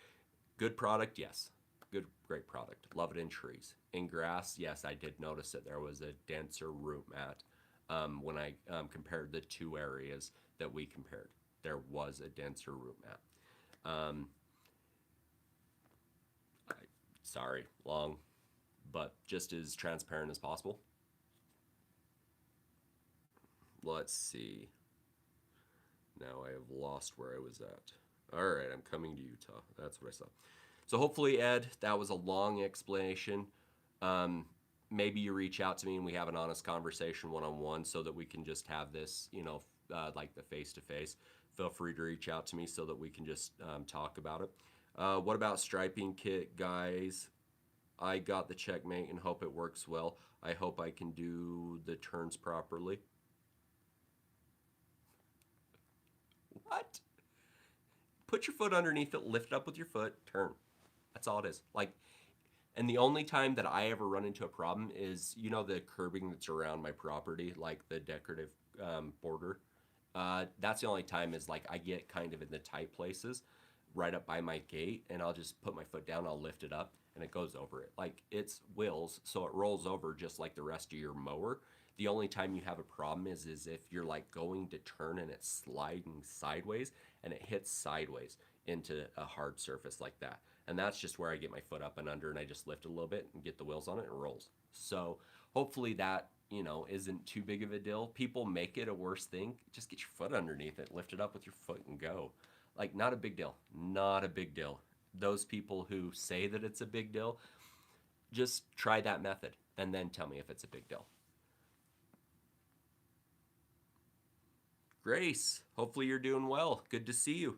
Good product, yes. Good, great product. Love it in trees. In grass, yes, I did notice that there was a denser root mat when I compared the two areas that we compared. There was a denser root mat. I, Sorry, long, but just as transparent as possible. Let's see. Now I have lost where I was at. All right, I'm coming to Utah. That's what I saw. So hopefully, Ed, that was a long explanation. Um, Maybe you reach out to me and we have an honest conversation one on one so that we can just have this, like the face to face. Feel free to reach out to me so that we can just talk about it. What about striping kit, guys? I got the checkmate and hope it works well. I hope I can do the turns properly. What? Put your foot underneath it, lift it up with your foot, turn. That's all it is. Like, and the only time that I ever run into a problem is, the curbing that's around my property, like the decorative border. That's the only time is like I get kind of in the tight places right up by my gate, and I'll just put my foot down, I'll lift it up, and it goes over it. Like it's wheels, so it rolls over just like the rest of your mower. The only time you have a problem is if you're like going to turn and it's sliding sideways and it hits sideways into a hard surface like that. And that's just where I get my foot up and under and I just lift a little bit and get the wheels on it and it rolls. So hopefully that, isn't too big of a deal. People make it a worse thing. Just get your foot underneath it, lift it up with your foot and go. Like, not a big deal. Not a big deal. Those people who say that it's a big deal, just try that method and then tell me if it's a big deal. Grace, hopefully you're doing well. Good to see you.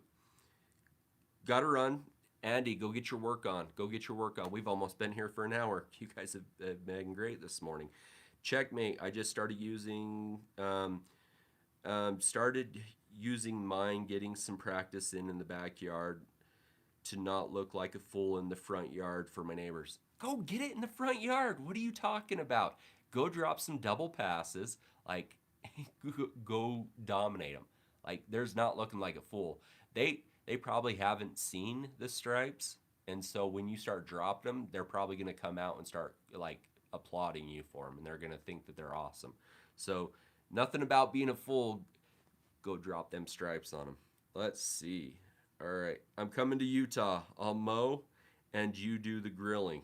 Gotta run. Andy, go get your work on. Go get your work on. We've almost been here for an hour. You guys have been great this morning. Checkmate. I just started using mine, getting some practice in the backyard to not look like a fool in the front yard for my neighbors. Go get it in the front yard. What are you talking about? Go drop some double passes. Like, go dominate them. Like, there's not looking like a fool. They probably haven't seen the stripes, and so when you start dropping them, they're probably going to come out and start like applauding you for them, and they're going to think that they're awesome. So nothing about being a fool. Go drop them stripes on them. Let's see. All right, I'm coming to Utah. I'll mow, and you do the grilling.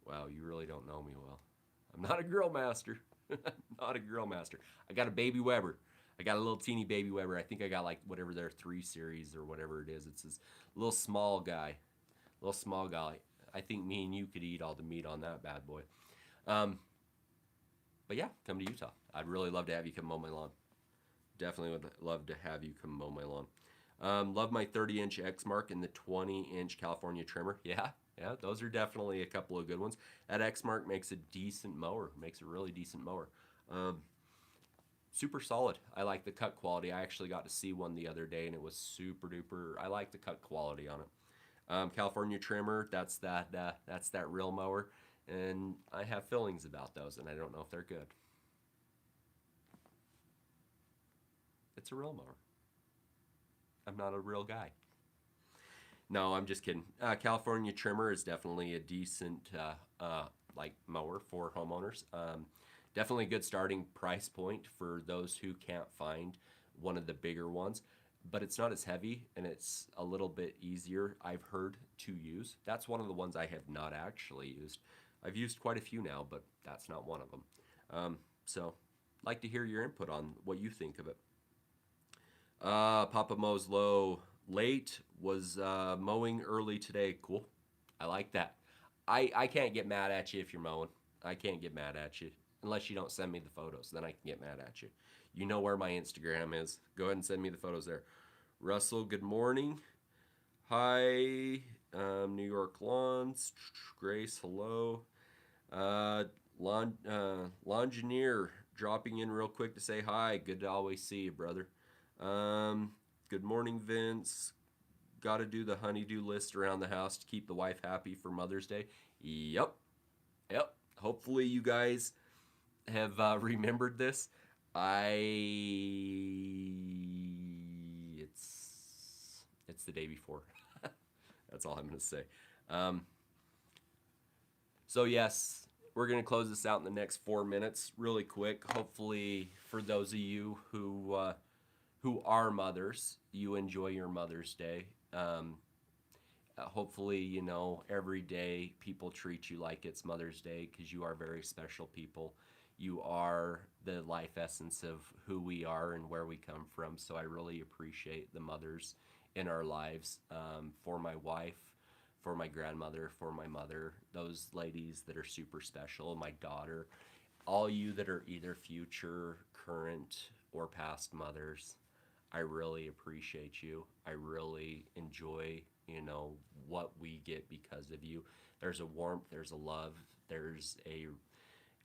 Wow, you really don't know me well. I'm not a grill master. Not a grill master. I got a baby Weber. I got a little teeny baby Weber. I think I got like whatever their 3 series or whatever it is. It's this little small guy. Little small guy. I think me and you could eat all the meat on that bad boy. But yeah, come to Utah. I'd really love to have you come mow my lawn. Definitely would love to have you come mow my lawn. Love my 30-inch Exmark and the 20-inch California trimmer. Yeah, those are definitely a couple of good ones. That Exmark makes a decent mower. Makes a really decent mower. super solid. I like the cut quality. I actually got to see one the other day, and it was super duper. I like the cut quality on it. California trimmer, that's that real mower, and I have feelings about those, and I don't know if they're good. It's a real mower. I'm not a real guy. No, I'm just kidding. California trimmer is definitely a decent like mower for homeowners. Definitely a good starting price point for those who can't find one of the bigger ones. But it's not as heavy and it's a little bit easier, I've heard, to use. That's one of the ones I have not actually used. I've used quite a few now, but that's not one of them. So, like to hear your input on what you think of it. Papa Mo's low late was mowing early today. Cool. I like that. I can't get mad at you if you're mowing. I can't get mad at you unless you don't send me the photos. Then I can get mad at you. You know where my Instagram is. Go ahead and send me the photos there. Russell, good morning. Hi, New York Lawns. Grace, hello. Longineer dropping in real quick to say hi. Good to always see you, brother. Good morning, Vince. Got to do the honeydew list around the house to keep the wife happy for Mother's Day. Yep, yep. Hopefully, you guys have remembered this. It's the day before. That's all I'm gonna say. Um, so yes, we're gonna close this out in the next 4 minutes, really quick. Hopefully, for those of you who are mothers, you enjoy your Mother's Day. Hopefully, you know, every day people treat you like it's Mother's Day because you are very special people. You are the life essence of who we are and where we come from. So I really appreciate the mothers in our lives. For my wife, for my grandmother, for my mother, those ladies that are super special, my daughter, all you that are either future, current, or past mothers. I really appreciate you. I really enjoy, you know, what we get because of you. There's a warmth, there's a love, there's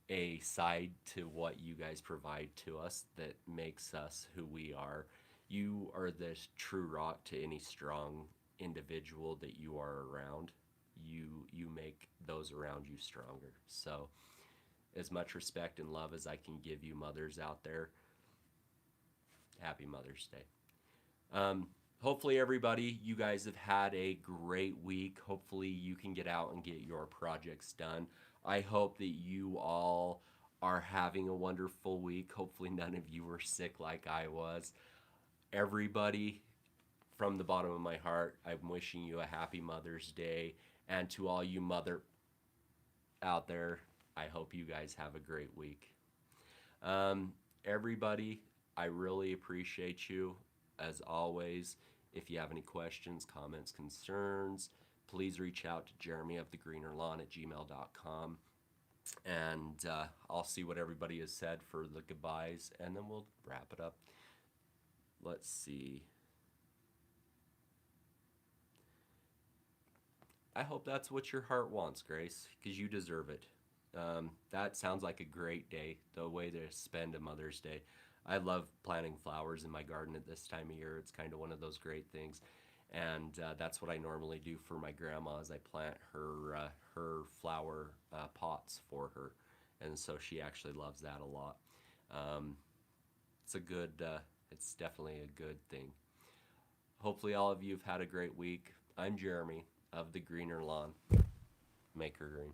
a side to what you guys provide to us that makes us who we are. You are the true rock to any strong individual that you are around. You make those around you stronger. So, as much respect and love as I can give you mothers out there, happy Mother's Day. Hopefully, everybody, you guys have had a great week. Hopefully, you can get out and get your projects done. I hope that you all are having a wonderful week. Hopefully, none of you were sick like I was. Everybody, from the bottom of my heart, I'm wishing you a happy Mother's Day. And to all you mother out there, I hope you guys have a great week. Everybody, I really appreciate you. As always, if you have any questions, comments, concerns, please reach out to Jeremy of the Greener Lawn at gmail.com. And I'll see what everybody has said for the goodbyes, and then we'll wrap it up. Let's see. I hope that's what your heart wants, Grace, because you deserve it. That sounds like a great day, the way to spend a Mother's Day. I love planting flowers in my garden at this time of year. It's kind of one of those great things, and that's what I normally do for my grandma. Is I plant her flower pots for her, and so she actually loves that a lot. Um, it's a good. It's definitely a good thing. Hopefully, all of you have had a great week. I'm Jeremy of the Greener Lawn. Make her green.